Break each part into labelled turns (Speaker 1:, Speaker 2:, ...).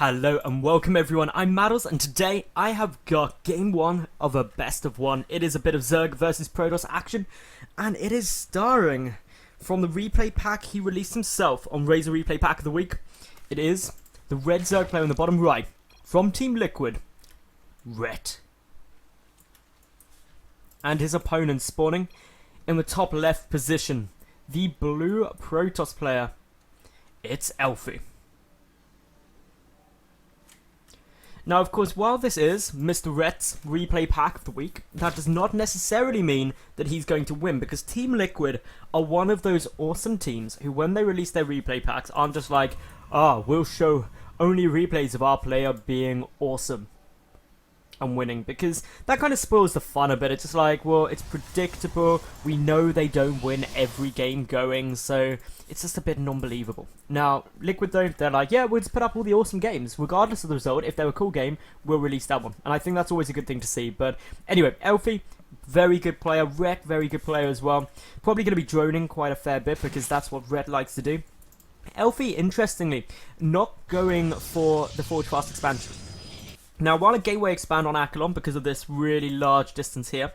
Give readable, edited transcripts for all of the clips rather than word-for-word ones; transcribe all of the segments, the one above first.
Speaker 1: Hello and welcome everyone, I'm Madals and today I have got game 1 of a best of 1. It is a bit of Zerg versus Protoss action and it is starring from the replay pack he released himself on Razor Replay Pack of the Week. It is the red Zerg player in the bottom right from Team Liquid, Rhett. And his opponent spawning in the top left position, the blue Protoss player, it's Elfi. Now, of course, while this is Mr. Rhett's replay pack of the week, that does not necessarily mean that he's going to win, because Team Liquid are one of those awesome teams who, when they release their replay packs, aren't just like, we'll show only replays of our player being awesome and winning, because that kind of spoils the fun a bit. It's just like, well, it's predictable, we know they don't win every game going, so it's just a bit non-believable. Now, Liquid though, they're like, yeah, we'll just put up all the awesome games, regardless of the result. If they're a cool game, we'll release that one, and I think that's always a good thing to see. But anyway, Elfi, very good player, Rhett, very good player as well, probably going to be droning quite a fair bit, because that's what Rhett likes to do. Elfi, interestingly, not going for the Forge Fast expansion. Now, while a gateway expand on Akelon, because of this really large distance here,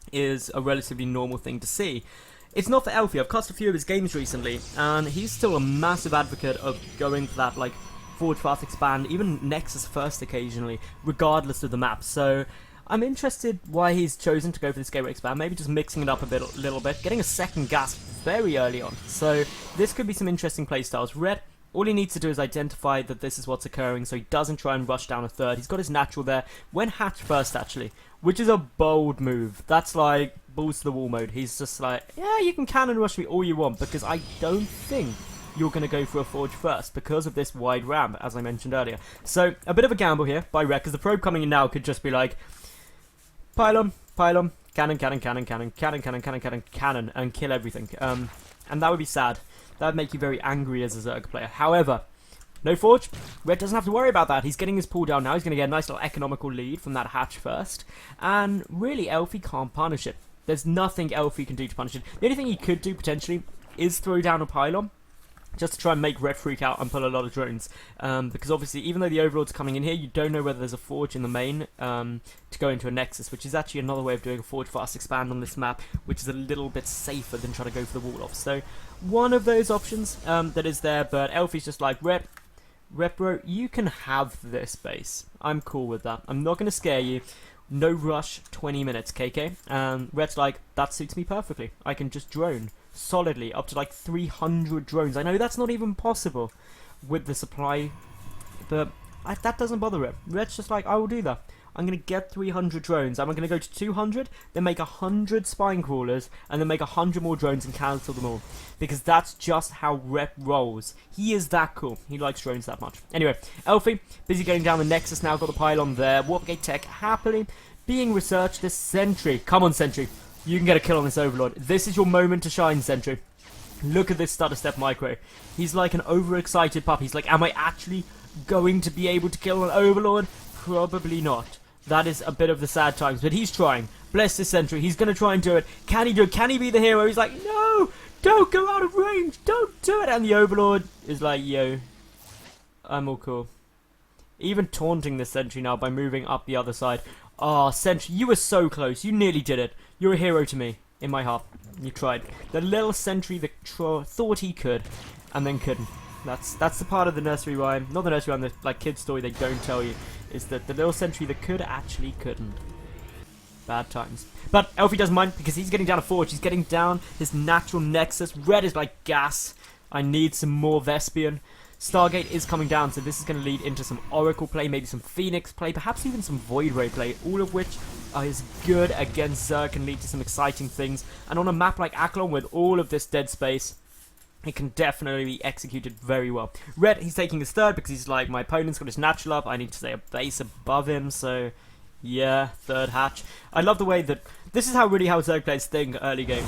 Speaker 1: is a relatively normal thing to see, it's not for Elfi. I've cast a few of his games recently, and he's still a massive advocate of going for that, like, Forge Fast Expand, even Nexus First occasionally, regardless of the map. So, I'm interested why he's chosen to go for this gateway expand, maybe just mixing it up a little bit, getting a second gas very early on. So, this could be some interesting playstyles. Red, all he needs to do is identify that this is what's occurring, so he doesn't try and rush down a third. He's got his natural there. Went hatch first, actually, which is a bold move. That's like balls to the wall mode. He's just like, yeah, you can cannon rush me all you want, because I don't think you're going to go for a forge first because of this wide ramp, as I mentioned earlier. So, a bit of a gamble here by Rhett, because the probe coming in now could just be like, pylon, cannon, and kill everything. And that would be sad. That would make you very angry as a Zerg player. However, no forge. Rhett doesn't have to worry about that. He's getting his pull down now. He's going to get a nice little economical lead from that hatch first. And really, Elfi can't punish it. There's nothing Elfi can do to punish it. The only thing he could do, potentially, is throw down a pylon, just to try and make Rhett freak out and pull a lot of drones. Because obviously, even though the Overlord's coming in here, you don't know whether there's a forge in the main to go into a Nexus, which is actually another way of doing a forge fast expand on this map, which is a little bit safer than trying to go for the wall off. So, one of those options that is there, but Elfi's just like, Rhett bro, you can have this base. I'm cool with that. I'm not going to scare you. No rush, 20 minutes, KK. And Rhett's like, that suits me perfectly. I can just drone solidly up to like 300 drones. I know that's not even possible with the supply, but that doesn't bother Rhett. Rhett's just like, I will do that. I'm going to get 300 drones. I'm going to go to 200, then make 100 spine crawlers, and then make 100 more drones and cancel them all. Because that's just how Rhett rolls. He is that cool. He likes drones that much. Anyway, Elfi, busy going down the Nexus now, got the pylon there. Warpgate tech happily being researched. This Sentry. Come on, Sentry. You can get a kill on this Overlord. This is your moment to shine, Sentry. Look at this stutter step micro. He's like an overexcited pup. He's like, am I actually going to be able to kill an Overlord? Probably not. That is a bit of the sad times, but he's trying. Bless this Sentry. He's going to try and do it. Can he do it? Can he be the hero? He's like, no! Don't go out of range! Don't do it! And the Overlord is like, yo, I'm all cool. Even taunting the Sentry now by moving up the other side. Ah, Sentry, you were so close. You nearly did it. You're a hero to me, in my heart. You tried. The little Sentry that thought he could, and then couldn't. That's the part of the nursery rhyme, not the nursery rhyme, the like kid story they don't tell you, is that the little Sentry that could actually couldn't. Bad times. But Elfi doesn't mind, because he's getting down a forge. He's getting down his natural Nexus. Red is like gas. I need some more Vespian. Stargate is coming down, so this is going to lead into some Oracle play, maybe some Phoenix play, perhaps even some Void Ray play, all of which is good against Zerg, can lead to some exciting things. And on a map like Akelon with all of this dead space, it can definitely be executed very well. Red, he's taking his third because he's like, my opponent's got his natural up, I need to stay a base above him, so yeah, third hatch. I love the way that, this is how Zerg players think early game.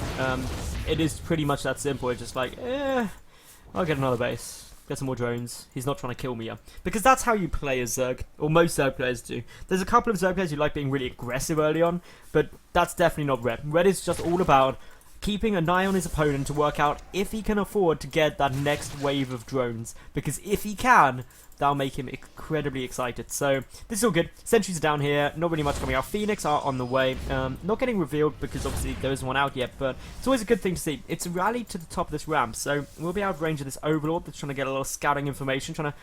Speaker 1: It is pretty much that simple. It's just like, I'll get another base. Get some more drones. He's not trying to kill me yet. Because that's how you play as Zerg. Or most Zerg players do. There's a couple of Zerg players who like being really aggressive early on. But that's definitely not Red. Red is just all about keeping an eye on his opponent to work out if he can afford to get that next wave of drones. Because if he can, that'll make him incredibly excited. So this is all good. Sentries are down here, not really much coming out. Phoenix are on the way, not getting revealed because obviously there isn't one out yet, but it's always a good thing to see. It's a rally to the top of this ramp, so we'll be out of range of this Overlord that's trying to get a little scouting information, trying to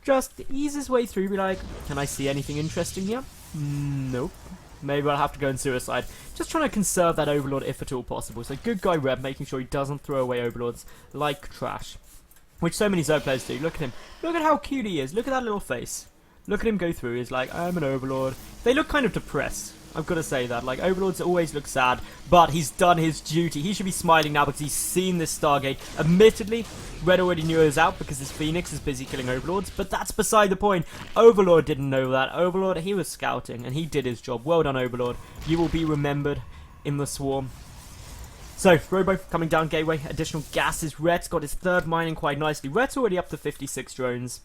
Speaker 1: just ease his way through, be like, can I see anything interesting here? Nope. Maybe I'll have to go and suicide. Just trying to conserve that Overlord if at all possible. So good guy Reb, making sure he doesn't throw away Overlords like trash. Which so many Zerg players do. Look at him. Look at how cute he is. Look at that little face. Look at him go through. He's like, I'm an Overlord. They look kind of depressed. I've got to say that. Like, Overlords always look sad, but he's done his duty. He should be smiling now because he's seen this Stargate. Admittedly, Red already knew it was out because his Phoenix is busy killing Overlords, but that's beside the point. Overlord didn't know that. Overlord, he was scouting, and he did his job. Well done, Overlord. You will be remembered in the swarm. So, Robo coming down gateway. Additional gases. Red's got his third mining quite nicely. Red's already up to 56 drones.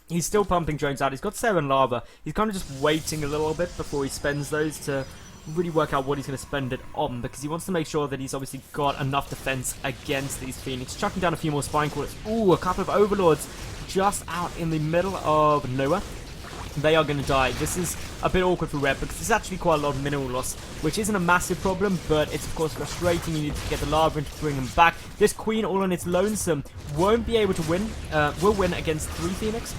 Speaker 1: He's still pumping drones out. He's got 7 lava. He's kind of just waiting a little bit before he spends those to really work out what he's going to spend it on, because he wants to make sure that he's obviously got enough defense against these Phoenix. Chucking down a few more spine crawlers. Ooh, a couple of Overlords just out in the middle of nowhere. They are going to die. This is a bit awkward for Red because there's actually quite a lot of mineral loss, which isn't a massive problem, but it's of course frustrating. You need to get the lava in to bring them back. This Queen all on its lonesome won't be able to win. Will win against 3 Phoenix,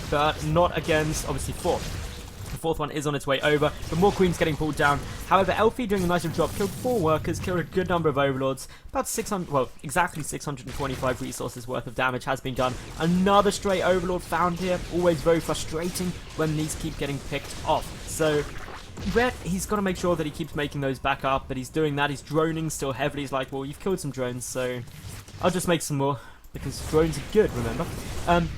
Speaker 1: but not against obviously 4. The 4th one is on its way over, but more Queens getting pulled down. However, Elfi doing a nice job, killed 4 workers, killed a good number of Overlords. About 600, well, exactly 625 resources worth of damage has been done. Another stray Overlord found here. Always very frustrating when these keep getting picked off. So, Red, he's got to make sure that he keeps making those back up, but he's doing that. He's droning still heavily. He's like, well, you've killed some drones, so I'll just make some more. Because drones are good, remember?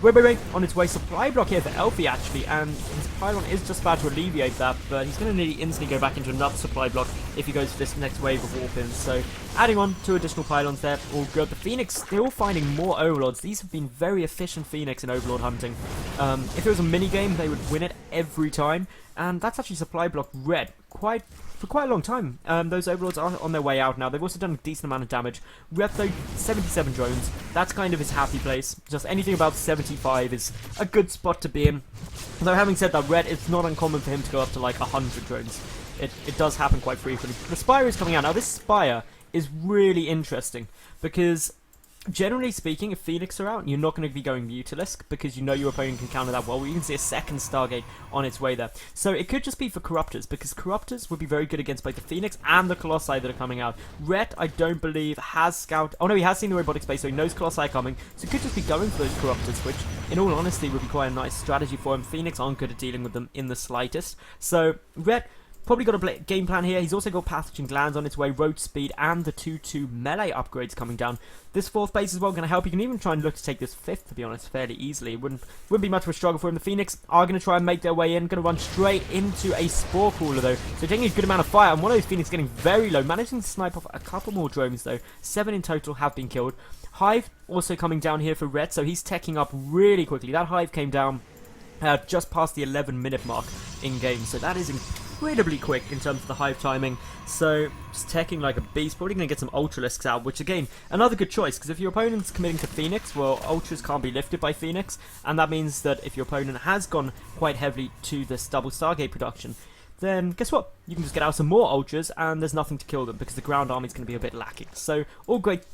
Speaker 1: Ray on its way. Supply block here for Elfi, actually, and his pylon is just about to alleviate that, but he's going to nearly instantly go back into another supply block if he goes for this next wave of warp-ins. So, adding on 2 additional pylons there, all good. The Phoenix still finding more Overlords. These have been very efficient Phoenix in Overlord hunting. If it was a mini-game, they would win it every time, and that's actually supply block Red for quite a long time. Those Overlords are on their way out now. They've also done a decent amount of damage. Red, though, 77 drones. That's kind of his happy place. Just anything above 75 is a good spot to be in. Though, having said that, Red, it's not uncommon for him to go up to like 100 drones. It does happen quite frequently. The Spire is coming out. Now, this Spire is really interesting because, generally speaking, if Phoenix are out, you're not going to be going Mutalisk because you know your opponent can counter that well. You can see a second Stargate on its way there. So it could just be for Corruptors, because Corruptors would be very good against both the Phoenix and the Colossi that are coming out. Red, I don't believe, has scout. Oh no, he has seen the robotic space, so he knows Colossi are coming. So he could just be going for those Corruptors, which, in all honesty, would be quite a nice strategy for him. Phoenix aren't good at dealing with them in the slightest. So Red probably got a game plan here. He's also got Pathogen Glands on its way, Road Speed, and the 2-2 melee upgrades coming down. This 4th base as well going to help. You can even try and look to take this 5th, to be honest, fairly easily. It wouldn't be much of a struggle for him. The Phoenix are going to try and make their way in. Going to run straight into a Spore Crawler, though. So taking a good amount of fire, and one of those Phoenix getting very low. Managing to snipe off a couple more drones, though. 7 in total have been killed. Hive also coming down here for Red, so he's teching up really quickly. That Hive came down just past the 11-minute mark in-game, so that is incredibly quick in terms of the Hive timing. So just teching like a beast, probably going to get some Ultralisks out, which again, another good choice, because if your opponent's committing to Phoenix, well, Ultras can't be lifted by Phoenix, and that means that if your opponent has gone quite heavily to this double Stargate production, then guess what? You can just get out some more Ultras, and there's nothing to kill them, because the ground army is going to be a bit lacking. So, all great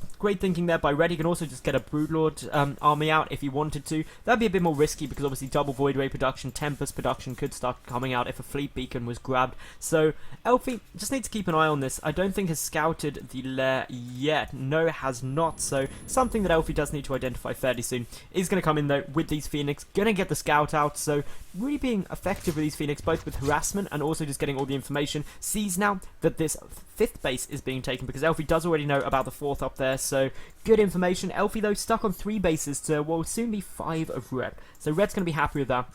Speaker 1: thinking there by Red. You can also just get a Broodlord army out if you wanted to. That'd be a bit more risky, because obviously double Void Ray production, Tempest production could start coming out if a Fleet Beacon was grabbed. So, Elfi just needs to keep an eye on this. I don't think has scouted the lair yet. No, it has not. So, something that Elfi does need to identify fairly soon is going to come in, though, with these Phoenix. Going to get the scout out, so really being effective with these Phoenix, both with harassment and also just getting all the information. Sees now that this 5th base is being taken, because Elfi does already know about the 4th up there, so good information. Elfi, though, stuck on 3 bases to what will soon be 5 of Red. So Red's going to be happy with that.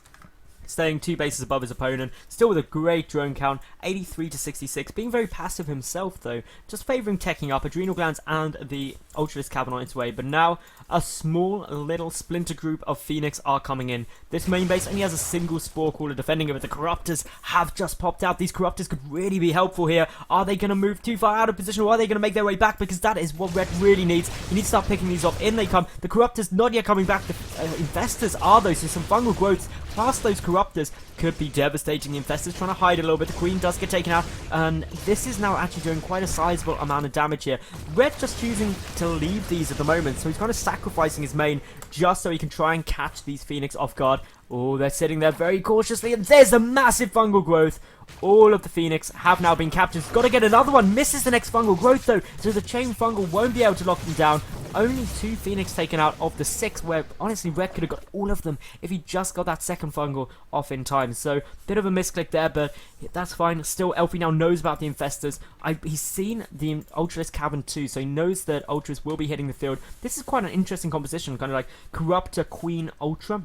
Speaker 1: staying 2 bases above his opponent, still with a great drone count, 83 to 66, being very passive himself though, just favouring teching up Adrenal Glands and the Ultralisk Cavern on its way. But now a small little splinter group of Phoenix are coming in. This main base only has a single Spore Caller defending it, but the Corruptors have just popped out. These Corruptors could really be helpful here. Are they going to move too far out of position, or are they going to make their way back? Because that is what Red really needs. You need to start picking these off. In they come. The Corruptors not yet coming back. The Infestors are though, so some fungal growths plus those Corruptors could be devastating. The Infestors trying to hide a little bit. The Queen does get taken out, and this is now actually doing quite a sizable amount of damage here. Red just choosing to leave these at the moment, so he's kind of sacrificing his main just so he can try and catch these Phoenix off guard. Oh, they're sitting there very cautiously, and there's a massive fungal growth. All of the Phoenix have now been captured. Got to get another one. Misses the next fungal growth though, so the chain fungal won't be able to lock them down. Only 2 Phoenix taken out of the 6, where honestly Red could have got all of them if he just got that second fungal off in time. So bit of a misclick there, but that's fine. Still, Elfi now knows about the Infestors. He's seen the Ultralisk Cavern too, so he knows that Ultras will be hitting the field. This is quite an interesting composition, kind of like Corruptor, Queen, Ultra.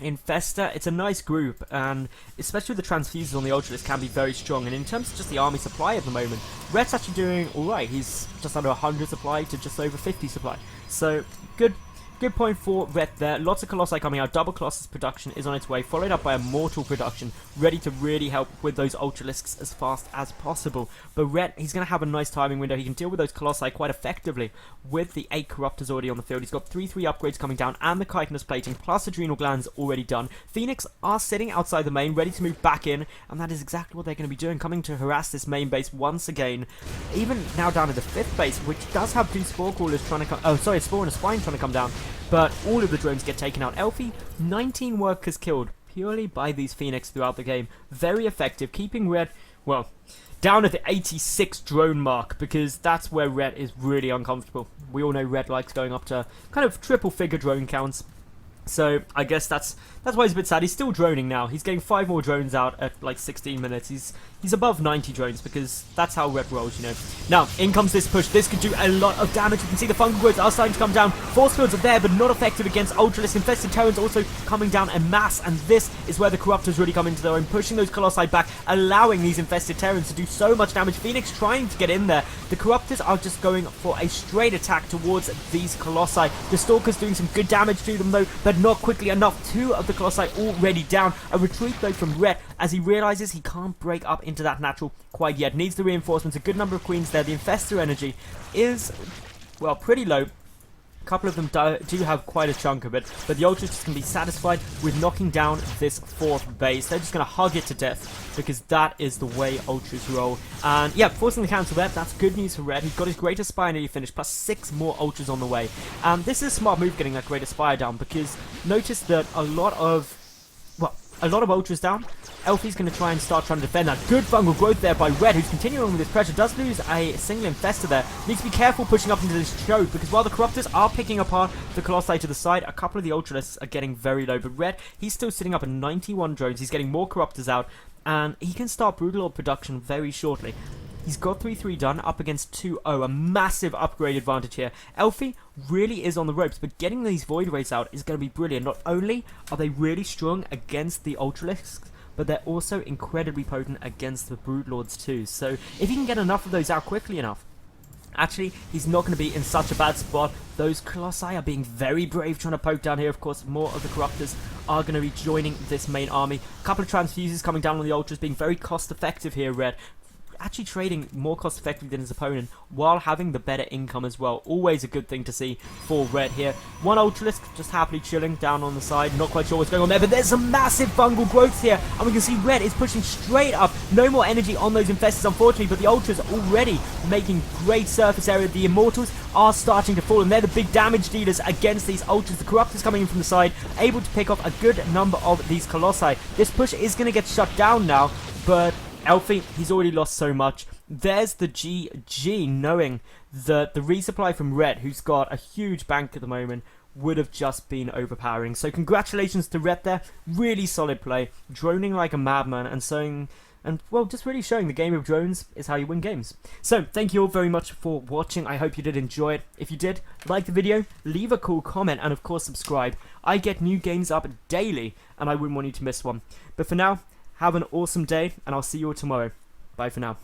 Speaker 1: Infestor, it's a nice group, and especially with the transfuses on the Ultralisk can be very strong. And in terms of just the army supply at the moment, Red's actually doing alright. He's just under 100 supply to just over 50 supply, so good point for Red there. Lots of Colossi coming out. Double Colossus production is on its way, followed up by a Mortal production, ready to really help with those Ultralisks as fast as possible. But Red, he's going to have a nice timing window. He can deal with those Colossi quite effectively with the 8 Corruptors already on the field. He's got 3/3 upgrades coming down, and the Chitinous Plating, plus Adrenal Glands already done. Phoenix are sitting outside the main, ready to move back in, and that is exactly what they're going to be doing, coming to harass this main base once again. Even now down to the 5th base, which does have 2 Spore Callers trying to come... Oh, sorry, a Spore and a Spine trying to come down. But all of the drones get taken out. Elfi, 19 workers killed purely by these Phoenix throughout the game. Very effective, keeping Red, well, down at the 86 drone mark, because that's where Red is really uncomfortable. We all know Red likes going up to kind of triple figure drone counts. So I guess that's why he's a bit sad. He's still droning now. He's getting 5 more drones out at like 16 minutes. He's above 90 drones because that's how Red rolls, you know. Now, in comes this push. This could do a lot of damage. You can see the fungal growths are starting to come down. Force fields are there, but not effective against Ultralisk. Infested Terrans also coming down en masse, and this is where the Corruptors really come into their own, pushing those Colossi back, allowing these Infested Terrans to do so much damage. Phoenix trying to get in there. The Corruptors are just going for a straight attack towards these Colossi. The Stalker's doing some good damage to them though, but not quickly enough. 2 of the Colossi already down. A retreat though from Red as he realizes he can't break up into that natural quite yet. Needs the reinforcements. A good number of queens there. The Infestor energy is, well, pretty low. A couple of them do have quite a chunk of it, but the Ultras can be satisfied with knocking down this 4th base. They're just going to hug it to death because that is the way Ultras roll. And yeah, forcing the cancel there. That's good news for Red. He's got his Greater Spire nearly finished, plus 6 more Ultras on the way. This is a smart move getting that Greater Spire down, because notice that a lot of Ultras down. Elfi's going to try and start trying to defend that. Good fungal growth there by Red, who's continuing with his pressure. Does lose a single Infestor there. Needs to be careful pushing up into this choke, because while the Corruptors are picking apart the Colossi to the side, a couple of the Ultralisks are getting very low. But Red, he's still sitting up at 91 drones. He's getting more Corruptors out, and he can start Brutal Orb production very shortly. He's got 3/3 done up against 2-0, a massive upgrade advantage here. Elfi really is on the ropes, but getting these Void Rays out is going to be brilliant. Not only are they really strong against the Ultralisks, but they're also incredibly potent against the Broodlords too. So if he can get enough of those out quickly enough, actually, he's not going to be in such a bad spot. Those Colossi are being very brave trying to poke down here. Of course, more of the Corruptors are going to be joining this main army. A couple of Transfuses coming down on the Ultras, being very cost effective here, Red. Actually trading more cost effectively than his opponent while having the better income as well. Always a good thing to see for Red here. One Ultralisk just happily chilling down on the side. Not quite sure what's going on there, but there's some massive fungal growths here, and we can see Red is pushing straight up. No more energy on those Infestors, unfortunately, but the Ultras are already making great surface area. The Immortals are starting to fall, and they're the big damage dealers against these Ultras. The Corruptors coming in from the side, able to pick off a good number of these Colossi. This push is going to get shut down now, but Elfi, he's already lost so much. There's the GG, knowing that the resupply from Red, who's got a huge bank at the moment, would have just been overpowering. So congratulations to Red there. Really solid play. Droning like a madman and showing and, well, just really showing the game of drones is how you win games. So, thank you all very much for watching. I hope you did enjoy it. If you did, like the video, leave a cool comment, and of course subscribe. I get new games up daily, and I wouldn't want you to miss one. But for now, have an awesome day, and I'll see you all tomorrow. Bye for now.